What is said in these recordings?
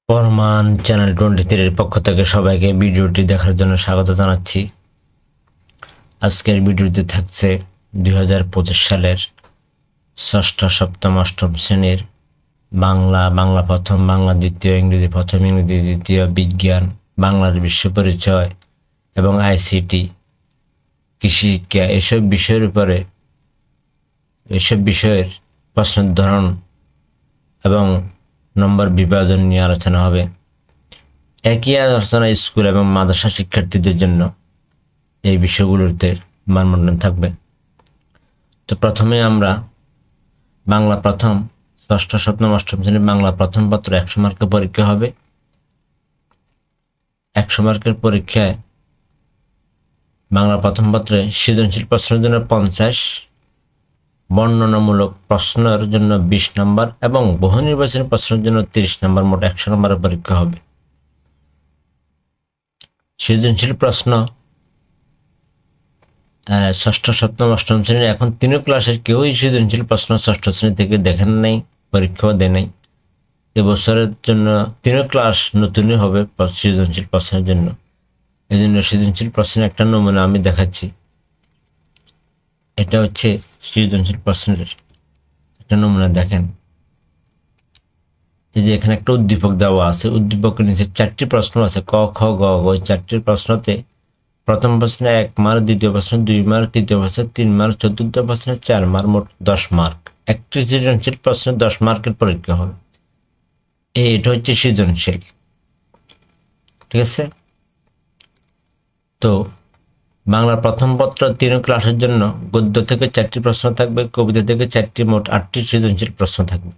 প্রমাণ চ্যানেল 23 এর পক্ষ থেকে সবাইকে ভিডিওটি দেখার জন্য স্বাগত জানাচ্ছি। আজকের ভিডিওতে থাকছে 2025 সালের ষষ্ঠ, সপ্তম, অষ্টম শ্রেণীর বাংলা প্রথম, বাংলা দ্বিতীয়, ইংরেজি প্রথম, ইংরেজি দ্বিতীয়, বিজ্ঞান, বাংলার বিশ্ব পরিচয় এবং আইসিটি, কৃষি শিক্ষা এসব বিষয়ের প্রশ্নের ধরন এবং নম্বর বিভাজন নিয়ে আলোচনা হবে। একই আলোচনা স্কুল এবং মাদ্রাসা শিক্ষার্থীদের জন্য এই বিষয়গুলোতে মানবন্ধন থাকবে। তো প্রথমে আমরা বাংলা প্রথম, ষষ্ঠ, সপ্তম, অষ্টম শ্রেণীর বাংলা প্রথম পত্র 100 মার্কের পরীক্ষা হবে। 100 মার্কের পরীক্ষায় বাংলা প্রথম পত্রে সৃজনশীল প্রশ্নের জন্য 50, বর্ণনামূলক প্রশ্নের জন্য 20 নম্বর এবং বহু নির্বাচনী প্রশ্নের জন্য 30 নম্বর, মোট 100 নম্বরের পরীক্ষা হবে। সৃজনশীল প্রশ্ন ষষ্ঠ, সপ্তম, অষ্টম শ্রেণীর এখন 3 ক্লাসের কেউই সৃজনশীল প্রশ্ন ষষ্ঠ শ্রেণী থেকে দেখেন নাই, পরীক্ষাও দেয় নাই। এবছরের জন্য 3 ক্লাস নতুনই হবে সৃজনশীল প্রশ্নের জন্য। এই জন্য সৃজনশীল প্রশ্নের একটা নমুনা আমি দেখাচ্ছি। এটা হচ্ছে সৃজনশীল প্রশ্নের একটা নমুনা, দেখেন। এই যে এখানে একটা উদ্দীপক দেওয়া আছে, উদ্দীপকের নিচে 4টি প্রশ্ন আছে, ক, খ, গ। ওই 4টির প্রশ্নতে প্রথম প্রশ্নে 1 মার্ক, দ্বিতীয় প্রশ্নে 2 মার্ক, তৃতীয় প্রশ্নে 3 মার্ক, চতুর্থ প্রশ্নে 4 মার্ক, মোট 10 মার্ক। একটি সৃজনশীল প্রশ্নে 10 মার্কের পরীক্ষা হবে। এটা হচ্ছে সৃজনশীল, ঠিক আছে। তো বাংলা প্রথম পত্র 3 ক্লাসের জন্য গদ্য থেকে 4টি প্রশ্ন থাকবে, কবিতা থেকে 4টি, মোট 8টি সৃজনশীল প্রশ্ন থাকবে।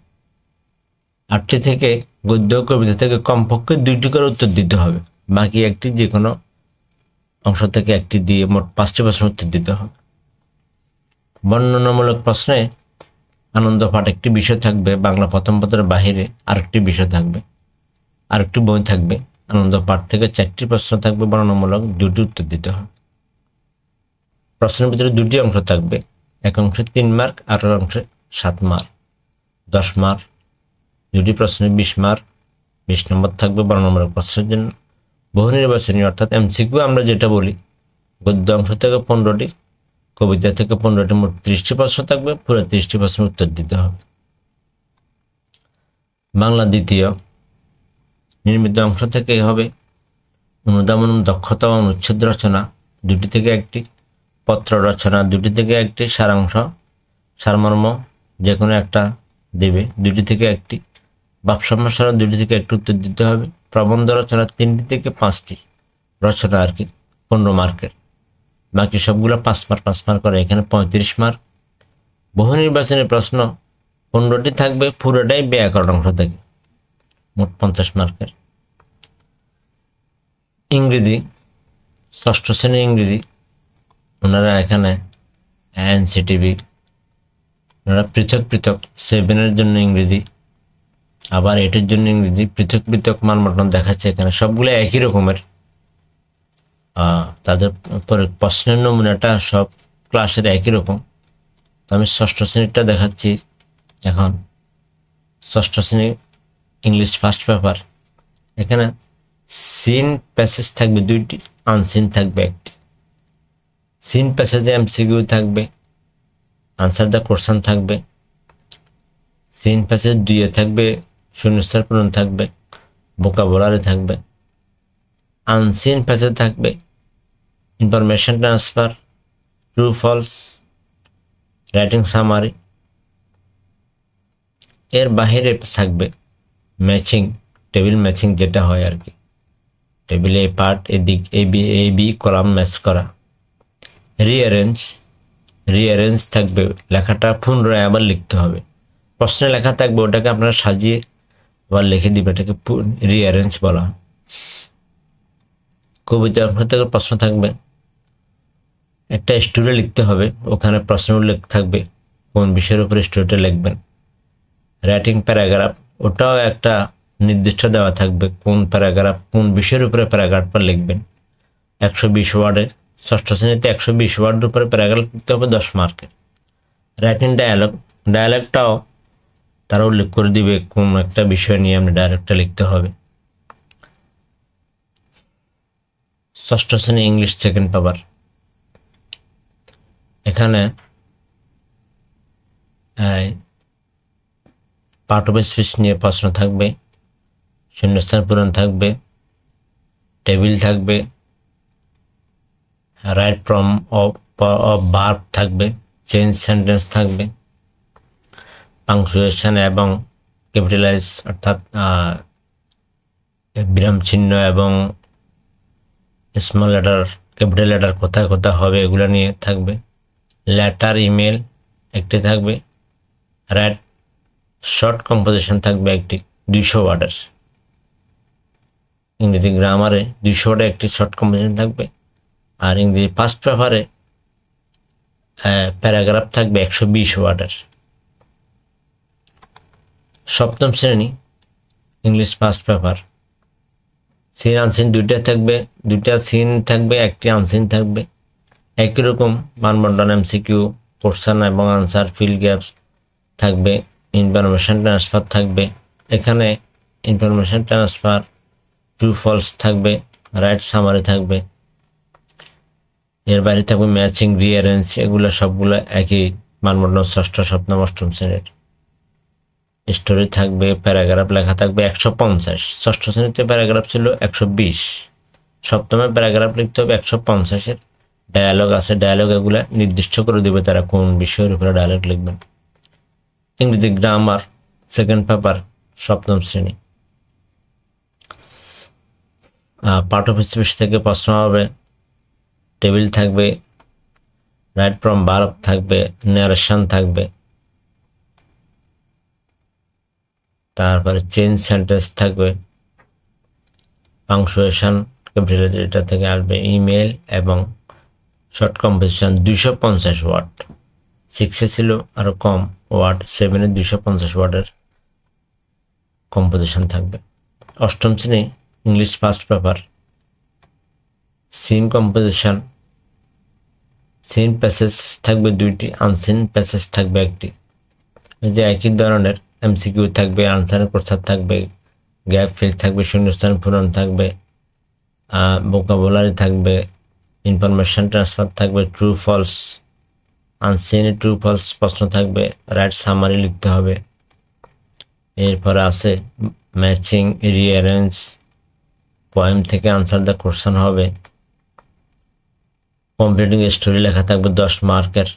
8টি থেকে গদ্য ও কবিতা থেকে কমপক্ষে 2টি করে উত্তর দিতে হবে, বাকি একটি যে কোনো অংশ থেকে একটি দিয়ে মোট 5টি প্রশ্ন উত্তর দিতে হবে। বর্ণনামূলক প্রশ্নে আনন্দ পাঠ একটি বিষয় থাকবে, বাংলা প্রথম পত্রের বাহিরে আরেকটি বিষয় থাকবে, আরেকটি বই থাকবে। আনন্দ পাঠ থেকে 4টি প্রশ্ন থাকবে, বর্ণনামূলক 2টি উত্তর দিতে হবে। প্রশ্নের ভিতরে 2টি অংশ থাকবে, এক অংশে 3 মার্ক, আর অংশে 7 মার্ক, 10 মার্ক। 2টি প্রশ্নে 20 মার্ক, 20 নম্বর থাকবে বর্ণনামূলক প্রশ্নের জন্য। বহু নির্বাচনী অর্থাৎ এমসিকিউ আমরা যেটা বলি, গদ্য অংশ থেকে 15টি, কবিতা থেকে 15টি, মোট 30টি প্রশ্ন থাকবে, পুরো 30টি প্রশ্নের উত্তর দিতে হবে। বাংলা দ্বিতীয় নির্মিত অংশ থেকে হবে অনুধাবন, দক্ষতা ও অনুচ্ছেদ রচনা 2টি থেকে 1টি, পত্র রচনা 2টি থেকে 1টি, সারাংশ, সারমর্ম যে কোনো একটা দেবে 2টি থেকে 1টি, ভাব সমস্যা 2টি থেকে 1টি উত্তর দিতে হবে। প্রবন্ধ রচনা 3টি থেকে 5টি রচনা আর কি, 15 মার্কের। বাকি সবগুলো 5 মার্ক 5 মার্ক করে, এখানে 35 মার্ক। বহু নির্বাচনী প্রশ্ন 15টি থাকবে, পুরোটাই ব্যাকরণ অংশ থেকে, মোট 50 মার্কের। ইংরেজি ষষ্ঠ শ্রেণী ইংরেজি, ওনারা এখানে এনসিটিভি ওনারা পৃথক 7-এর জন্য ইংরেজি, আবার 8-এর জন্য ইংরেজি, পৃথক মানবন্ধন দেখাচ্ছে এখানে। সবগুলো একই রকমের, তাদের প্রশ্নের নমুনাটা সব ক্লাসের একই রকম। তো আমি ষষ্ঠ শ্রেণীরটা দেখাচ্ছি এখন। ষষ্ঠ শ্রেণী ইংলিশ ফার্স্ট পেপার, এখানে সিন প্যাসেজ থাকবে 2টি, আনসিন থাকবে 1টি। সিন প্যাসেজে এমসিকিউ থাকবে, আনসার দ্য কোশ্চেন থাকবে। সিন প্যাসেজ 2-এ থাকবে শূন্যস্থান পূরণ থাকবে, ভোকাবুলারি থাকবে। আনসিন প্যাসেজ থাকবে information transfer, true false, writing summary. এর বাহিরে থাকবে ম্যাচিং, টেবিল ম্যাচিং যেটা হয় আর কি, টেবিলে এই পার্ট এদিক এ বি কলাম ম্যাচ করা। রিঅ্যারেঞ্জ থাকবে, লেখাটা পুনরায় আবার লিখতে হবে। প্রশ্নে লেখা থাকবে, ওটাকে আপনারা সাজিয়ে আবার লিখে দিবে, এটাকে রিঅ্যারেঞ্জ বলা হয়। কবিতা অংশ থেকে প্রশ্ন থাকবে, একটা স্টোরি লিখতে হবে, ওখানে প্রশ্ন উল্লেখ থাকবে কোন বিষয়ের উপরে স্টোরিটা লিখবেন। রাইটিং প্যারাগ্রাফ, ওটাও একটা নির্দিষ্ট দেওয়া থাকবে, কোন প্যারাগ্রাফ কোন বিষয়ের উপরে প্যারাগ্রাফটা লিখবেন। 120 ওয়ার্ডের, ষষ্ঠ শ্রেণীতে 120 ওয়ার্ডের উপরে প্যারাগ্রাফ লিখতে হবে, 10 মার্কের। রাইটিং ডায়ালগটাও তারা উল্লেখ করে দিবে কোন একটা বিষয় নিয়ে আপনি ডায়ালগটা লিখতে হবে, ষষ্ঠ শ্রেণী ইংলিশ সেকেন্ড পেপার। এখানে পার্ট অফ স্পিচ নিয়ে প্রশ্ন থাকবে, শূন্যস্থান পূরণ থাকবে, টেবিল থাকবে, রাইট ফ্রম অফ ভার্ব থাকবে, চেঞ্জ সেন্টেন্স থাকবে, পাংচুয়েশন এবং ক্যাপিটালাইজ অর্থাৎ বিরাম চিহ্ন এবং স্মল লেটার ক্যাপিটাল লেটার কোথায় কোথায় হবে এগুলো নিয়ে থাকবে, লেটার ইমেল একটি থাকবে, রাইট শর্ট কম্পোজিশন থাকবে একটি 200 ওয়ার্ডের, ইংরেজি গ্রামারে 200 ওয়ার্ডের একটি শর্ট কম্পোজিশন থাকবে, আর ইংরেজি ফার্স্ট পেপারে প্যারাগ্রাফ থাকবে 120 ওয়ার্ডের। সপ্তম শ্রেণী English first paper, seen unseen দুইটা সিন থাকবে, একটি আনসিন থাকবে। একই রকম মানবন্টন, এমসিকিউ, কোশ্চেন এবং আনসার, ফিল গ্যাপস থাকবে, ইনফরমেশন ট্রান্সফার থাকবে। এখানে ইনফরমেশন ট্রান্সফার ট্রু ফলস থাকবে, রাইট সামারি থাকবে। এর বাইরে থাকবে ম্যাচিং, রিঅ্যারেঞ্জ, এগুলো সবগুলো একই মানবন্টন ষষ্ঠ, সপ্তম, অষ্টম শ্রেণীর। স্টোরি থাকবে, প্যারাগ্রাফ লেখা থাকবে 150। ষষ্ঠ শ্রেণীতে প্যারাগ্রাফ ছিল 120, সপ্তমে প্যারাগ্রাফ লিখতে হবে 150-এর। ডায়ালগ আছে, ডায়ালগ এগুলা নির্দিষ্ট করে দেবে তারা কোন বিষয়ের উপরে ডায়ালগ লিখবেন। ইংরেজি গ্রামার সেকেন্ড পেপার, সপ্তম শ্রেণী। পার্ট অফ স্পিচ থেকে প্রশ্ন হবে, টেবিল থাকবে, রাইট ফ্রম ভার্ব থাকবে, ন্যারেশন থাকবে, তারপরে চেঞ্জ সেন্টেন্স থাকবে, পাংচুয়েশন ক্যাপিটাল এটা থেকে আসবে, ইমেল এবং শর্ট কম্পোজিশন 250 ওয়ার্ড। 6-এ ছিল আরো কম ওয়ার্ড, 7-এ 250 ওয়ার্ডের কম্পোজিশন থাকবে। অষ্টম শ্রেণী English first paper, seen composition, seen passage থাকবে 2টি, আনসিন প্যাসেজ থাকবে একটি। এই যে একই ধরনের এমসিকিউ থাকবে, আনসারের প্রস্তাব থাকবে, গ্যাপ ফিল থাকবে, শূন্যস্থান পূরণ থাকবে, ভোকাবুলারি থাকবে, ইনফরমেশন ট্রান্সফার থাকবে, ট্রু ফলস, আনসিনে ট্রু ফলস প্রশ্ন থাকবে, রাইট সামারি লিখতে হবে। এরপরে আছে ম্যাচিং, রিঅ্যারেঞ্জ, পয়েম থেকে আনসার দ্য কোশ্চেন হবে, কমপ্লিটিং স্টোরি লেখা থাকবে 10 মার্কের,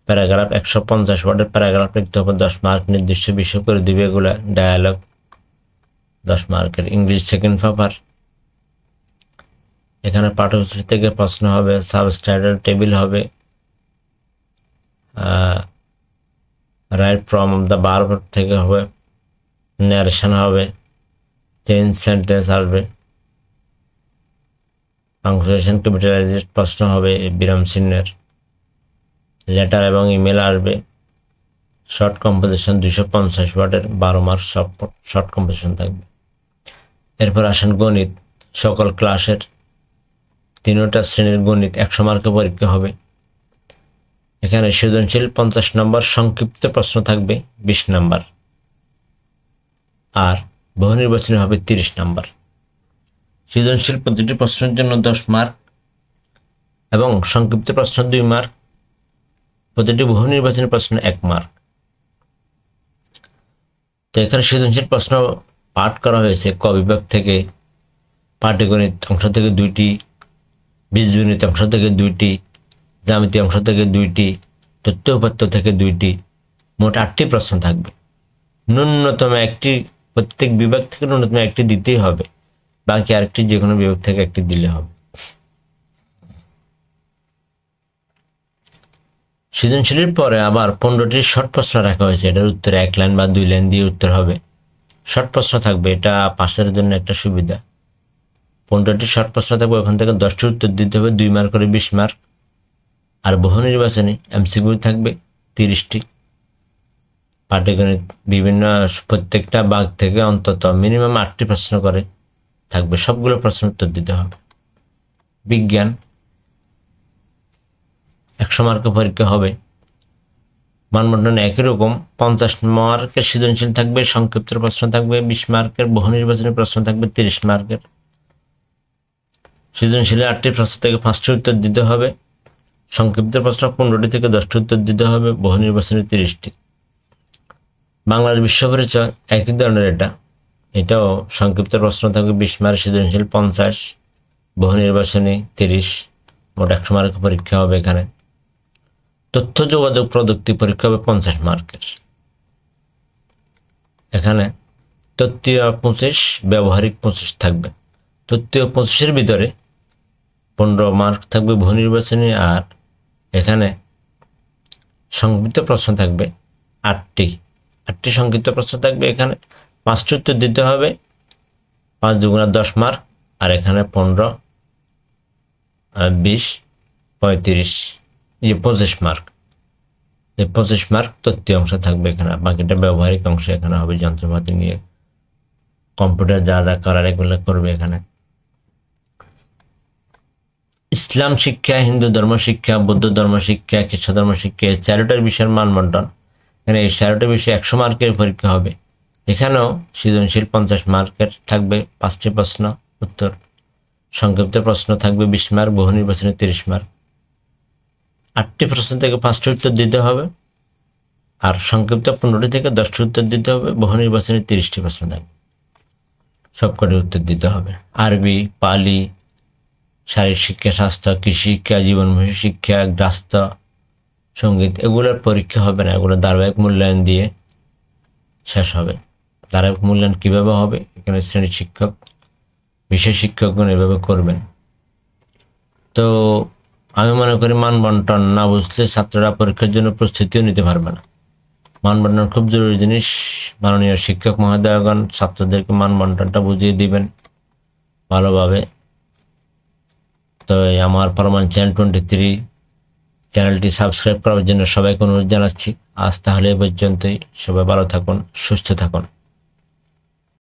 প্যারাগ্রাফ 150 ওয়ার্ডের প্যারাগ্রাফ লিখতে হবে 10 মার্ক, নির্দিষ্ট বিষয় করে দিবে এগুলা, ডায়ালগ 10 মার্কের। ইংলিশ সেকেন্ড পেপার, এখানে পাঠ্যপুস্তক থেকে প্রশ্ন হবে, সাবস্টাইটেল টেবিল হবে, রাইট ফ্রম দ্য ভার্ব থেকে হবে, ন্যারেশন হবে, চেঞ্জ সেন্টেন্স আসবে, পাংচুয়েশন ক্যাপিটালাইজড প্রশ্ন হবে বিরাম চিহ্নের, লেটার এবং ইমেল আসবে, শর্ট কম্পোজিশন 250 ওয়ার্ডের 12 মার্ক শর্ট কম্পোজিশন থাকবে। এরপর আসেন গণিত, সকল ক্লাসের 3টা শ্রেণীর গণিত 100 মার্কের পরীক্ষা হবে। এখানে সৃজনশীল 50 নম্বর, সংক্ষিপ্ত প্রশ্ন থাকবে 20 নম্বর, আর বহু নির্বাচনী হবে 30 নম্বর। সৃজনশীল প্রতিটি প্রশ্নের জন্য 10 মার্ক এবং সংক্ষিপ্ত প্রশ্ন 2 মার্ক, প্রতিটি বহু নির্বাচনী প্রশ্ন 1 মার্ক। তো এখানে সৃজনশীল প্রশ্ন পাঠ করা হয়েছে ক বিভাগ থেকে, পাটিগণিত অংশ থেকে 2টি, বীজগণিত অংশ থেকে 2টি, জ্যামিতি অংশ থেকে 2টি, তথ্য উপাত্ত থেকে 2টি, মোট 8টি প্রশ্ন থাকবে। ন্যূনতম একটি, প্রত্যেক বিভাগ থেকে ন্যূনতম একটি দিতেই হবে, বাকি আরেকটি যে কোনো বিভাগ থেকে একটি দিলে হবে। সৃজনশীলের পরে আবার 15টি শর্ট প্রশ্ন রাখা হয়েছে, এটার উত্তরে 1 লাইন বা 2 লাইন দিয়ে উত্তর হবে। শর্ট প্রশ্ন থাকবে, এটা পাশের জন্য একটা সুবিধা। 15টি শর্ট প্রশ্ন থাকবে, ওখান থেকে 10টি উত্তর দিতে হবে, 2 মার্ক করে 20 মার্ক। আর বহু নির্বাচনী এমসিকিউ থাকবে 30টি। পাটিগণিত বিভিন্ন প্রত্যেকটা ভাগ থেকে অন্তত মিনিমাম 8টি প্রশ্ন করে থাকবে, সবগুলো প্রশ্ন উত্তর দিতে হবে। বিজ্ঞান 100 মার্কের পরীক্ষা হবে, মানবন্টন একই রকম 50 মার্কের সৃজনশীল থাকবে, সংক্ষিপ্ত প্রশ্ন থাকবে 20 মার্কের, বহু নির্বাচনী প্রশ্ন থাকবে 30 মার্কের। সৃজনশীলে 8টি প্রশ্ন থেকে 5টি উত্তর দিতে হবে। সংক্ষিপ্ত প্রশ্ন 15টি থেকে 10টি উত্তর দিতে হবে। বহু নির্বাচনী 30টি। বাংলার বিশ্ব পরিচয় একই ধরনের, এটাও সংক্ষিপ্ত প্রশ্ন থাকবে 20 মার্ক, সৃজনশীল 50, বহু নির্বাচনী 30, মোট 100 মার্কের পরীক্ষা হবে এখানে। তথ্য যোগাযোগ প্রযুক্তি পরীক্ষা হবে 50 মার্কের। এখানে তত্ত্বীয় 25, ব্যবহারিক 25 থাকবে। তত্ত্বীয় 25-এর ভিতরে 15 মার্ক থাকবে বহু নির্বাচনী, আর এখানে সংক্ষিপ্ত প্রশ্ন থাকবে 8টি সংক্ষিপ্ত প্রশ্ন থাকবে। এখানে 5টি উত্তর দিতে হবে, 5 দুগুণা 10 মার্ক, আর এখানে 15, 20, 35, 25 মার্ক। এই 25 মার্ক তথ্যীয় অংশ থাকবে এখানে। বাকিটা ব্যবহারিক অংশ এখানে হবে, যন্ত্রপাতি নিয়ে কম্পিউটার যা যা করার এগুলো করবে এখানে। ইসলাম শিক্ষা, হিন্দু ধর্ম শিক্ষা, বৌদ্ধ ধর্ম শিক্ষা, খ্রিস্ট ধর্ম শিক্ষা, এই 4টার বিষয়ের মান বন্টন। এখানে এই 4টা বিষয়ে 100 মার্কের পরীক্ষা হবে। এখানেও সৃজনশীল 50 মার্কের থাকবে, 5টি প্রশ্ন উত্তর। সংক্ষিপ্ত প্রশ্ন থাকবে 20 মার্ক, বহু নির্বাচনী 30 মার্ক। 8টি প্রশ্ন থেকে 5টি উত্তর দিতে হবে, আর সংক্ষিপ্ত 15টি থেকে 10টি উত্তর দিতে হবে। বহু নির্বাচনী 30টি প্রশ্ন থাকবে, সবকটি উত্তর দিতে হবে। আরবি, পালি, শারীরিক শিক্ষা, স্বাস্থ্য, কৃষি শিক্ষা, জীবনমুখী শিক্ষা, গাস্ত্র, সঙ্গীত, এগুলোর পরীক্ষা হবে না। এগুলো ধারাবাহিক মূল্যায়ন দিয়ে শেষ হবে। ধারাবাহিক মূল্যায়ন কিভাবে হবে? এখানে শ্রেণী শিক্ষক, বিশেষ শিক্ষকগণ এভাবে করবেন। তো আমি মনে করি মান বন্টন না বুঝলে ছাত্ররা পরীক্ষার জন্য প্রস্তুতিও নিতে পারবে না। মান বন্টন খুব জরুরি জিনিস। মাননীয় শিক্ষক মহোদয়গণ ছাত্রদেরকে মান বন্টনটা বুঝিয়ে দিবেন ভালোভাবে। তো আমার পারমান চ্যানেল 23 চ্যানেলটি সাবস্ক্রাইব করার জন্য সবাইকে অনুরোধ জানাচ্ছি। আজ তাহলে এ পর্যন্তই। সবাই ভালো থাকুন, সুস্থ থাকুন।